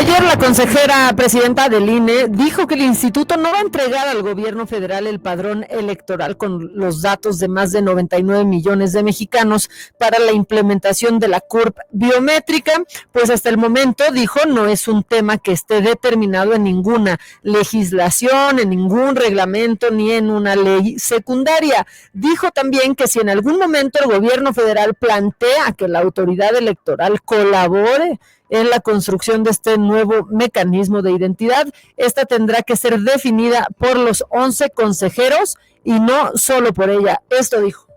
Ayer la consejera presidenta del INE dijo que el instituto no va a entregar al gobierno federal el padrón electoral con los datos de más de 99 millones de mexicanos para la implementación de la CURP biométrica, pues hasta el momento, dijo, no es un tema que esté determinado en ninguna legislación, en ningún reglamento ni en una ley secundaria. Dijo también que si en algún momento el gobierno federal plantea que la autoridad electoral colabore en la construcción de este nuevo mecanismo de identidad, esta tendrá que ser definida por los 11 consejeros y no solo por ella. Esto dijo.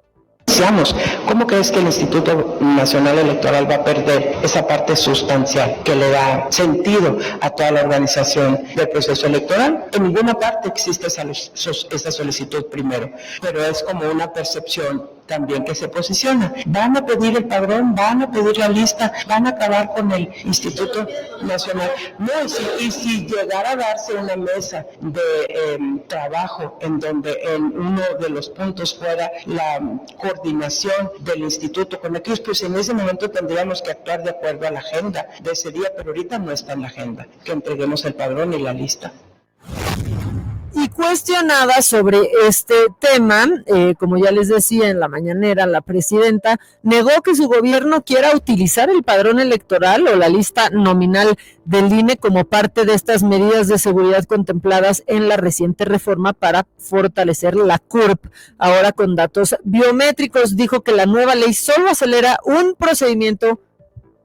¿Cómo crees que el Instituto Nacional Electoral va a perder esa parte sustancial que le da sentido a toda la organización del proceso electoral? En ninguna parte existe esa solicitud primero, pero es como una percepción también que se posiciona. Van a pedir el padrón, van a pedir la lista, van a acabar con el Instituto Nacional. No, y si llegara a darse una mesa de trabajo en donde en uno de los puntos fuera la coordinación del instituto con aquellos, pues en ese momento tendríamos que actuar de acuerdo a la agenda de ese día, pero ahorita no está en la agenda, que entreguemos el padrón y la lista. Y cuestionada sobre este tema, como ya les decía en la mañanera, la presidenta negó que su gobierno quiera utilizar el padrón electoral o la lista nominal del INE como parte de estas medidas de seguridad contempladas en la reciente reforma para fortalecer la CURP, ahora con datos biométricos. Dijo que la nueva ley solo acelera un procedimiento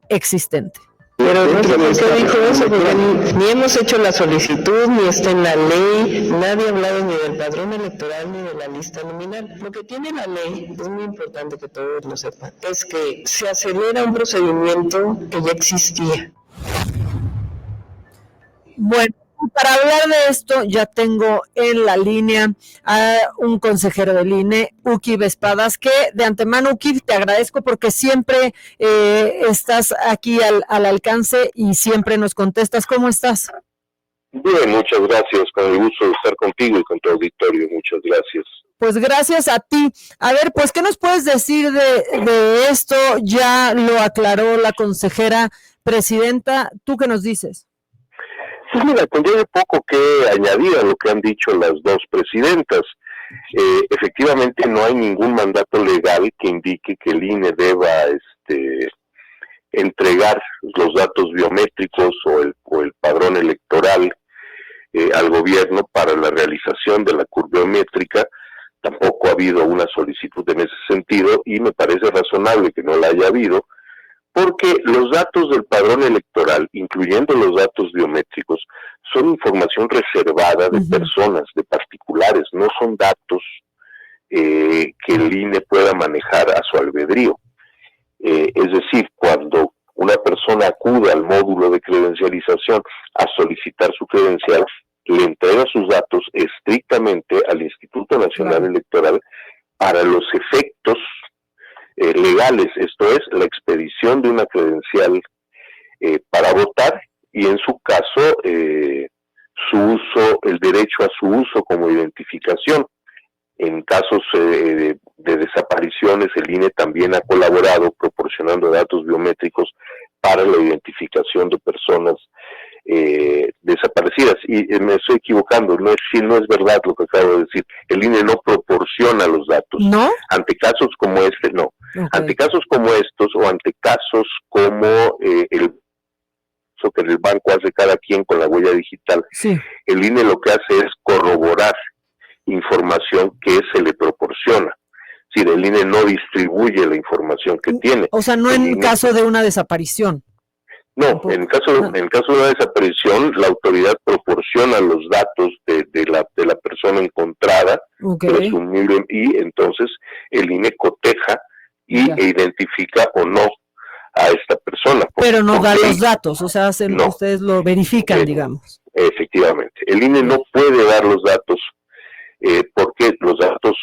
existente. Pero no sé por qué dijo eso, porque ni hemos hecho la solicitud, ni está en la ley, nadie ha hablado ni del padrón electoral ni de la lista nominal. Lo que tiene la ley, es muy importante que todos lo sepan, es que se acelera un procedimiento que ya existía. Bueno, para hablar de esto ya tengo en la línea a un consejero del INE, Uki Vespadas, que de antemano, Uki, te agradezco porque siempre estás aquí al alcance y siempre nos contestas. ¿Cómo estás? Bien, muchas gracias, con el gusto de estar contigo y con tu auditorio, muchas gracias. Pues gracias a ti. A ver, pues, ¿qué nos puedes decir de esto? Ya lo aclaró la consejera presidenta. ¿Tú qué nos dices? Pues mira, tendría poco que añadir a lo que han dicho las dos presidentas. Efectivamente no hay ningún mandato legal que indique que el INE deba entregar los datos biométricos o el padrón electoral al gobierno para la realización de la CURP biométrica. Tampoco ha habido una solicitud en ese sentido y me parece razonable que no la haya habido, porque los datos del padrón electoral, incluyendo los datos biométricos, son información reservada de personas, de particulares, no son datos que el INE pueda manejar a su albedrío. Es decir, cuando una persona acude al módulo de credencialización a solicitar su credencial, le entrega sus datos estrictamente al Instituto Nacional Electoral para los efectos legales, esto es, la expedición de una credencial para votar y en su caso su uso, el derecho a su uso como identificación. En casos de desapariciones, el INE también ha colaborado proporcionando datos biométricos para la identificación de personas desaparecidas. Y me estoy equivocando, no es verdad lo que acabo de decir. El INE no proporciona los datos. ¿No? Ante casos como este, no. Okay. Ante casos como estos o ante casos como el que el banco hace cada quien con la huella digital, sí, el INE lo que hace es corroborar información que se le proporciona. Si el INE no distribuye la información que tiene. O sea, no en caso de una desaparición. No, en caso de una desaparición, la autoridad proporciona los datos de la persona encontrada, presumible, y entonces el INE coteja e identifica o no a esta persona. Pero no da los datos, o sea, ustedes lo verifican, digamos. Efectivamente, el INE no puede dar los datos porque los datos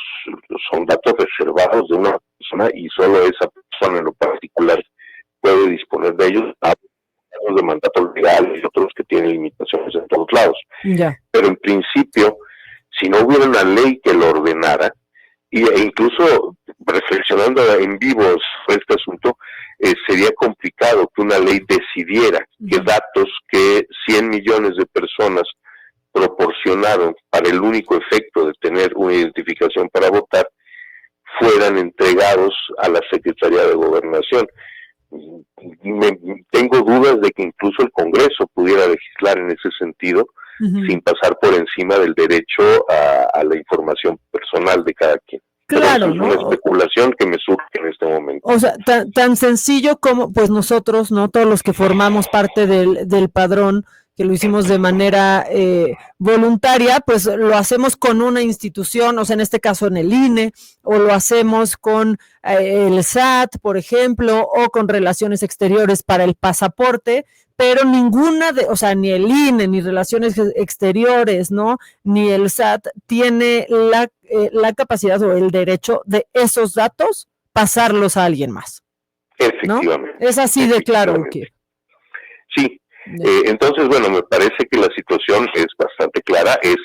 son datos reservados de una persona y solo esa persona en lo particular puede disponer de ellos, de mandatos legales y otros que tienen limitaciones en todos lados. Pero en principio, si no hubiera una ley que lo ordenara, e incluso reflexionando en vivo sobre este asunto, sería complicado que una ley decidiera que datos que 100 millones de personas proporcionaron para el único efecto de tener una identificación para votar fueran entregados a la Secretaría de Gobernación. Tengo dudas de que incluso el Congreso pudiera legislar en ese sentido, sin pasar por encima del derecho a la información personal de cada quien. Claro, pero eso es una especulación que me surge en este momento. O sea, tan sencillo como pues nosotros, ¿no? Todos los que formamos parte del padrón, que lo hicimos de manera voluntaria, pues lo hacemos con una institución, o sea, en este caso en el INE, o lo hacemos con el SAT, por ejemplo, o con Relaciones Exteriores para el pasaporte, pero ninguna o sea, ni el INE, ni Relaciones Exteriores, ¿no? Ni el SAT tiene la capacidad o el derecho de esos datos pasarlos a alguien más. Efectivamente. ¿No? Es así de claro, que sí. Entonces, bueno, me parece que la situación es bastante clara, es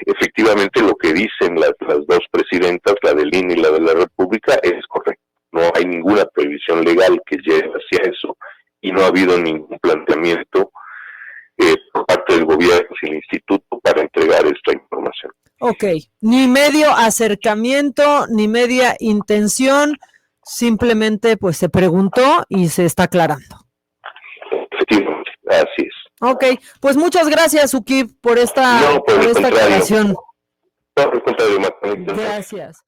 efectivamente lo que dicen las dos presidentas, la del INE y la de la República, es correcto. No hay ninguna previsión legal que lleve hacia eso y no ha habido ningún planteamiento por parte del gobierno y el instituto para entregar esta información. Ok, ni medio acercamiento, ni media intención, simplemente pues se preguntó y se está aclarando. Efectivamente, así es. Ok, pues muchas gracias, Ukip, por esta aclaración. No, por el contrario, Gracias.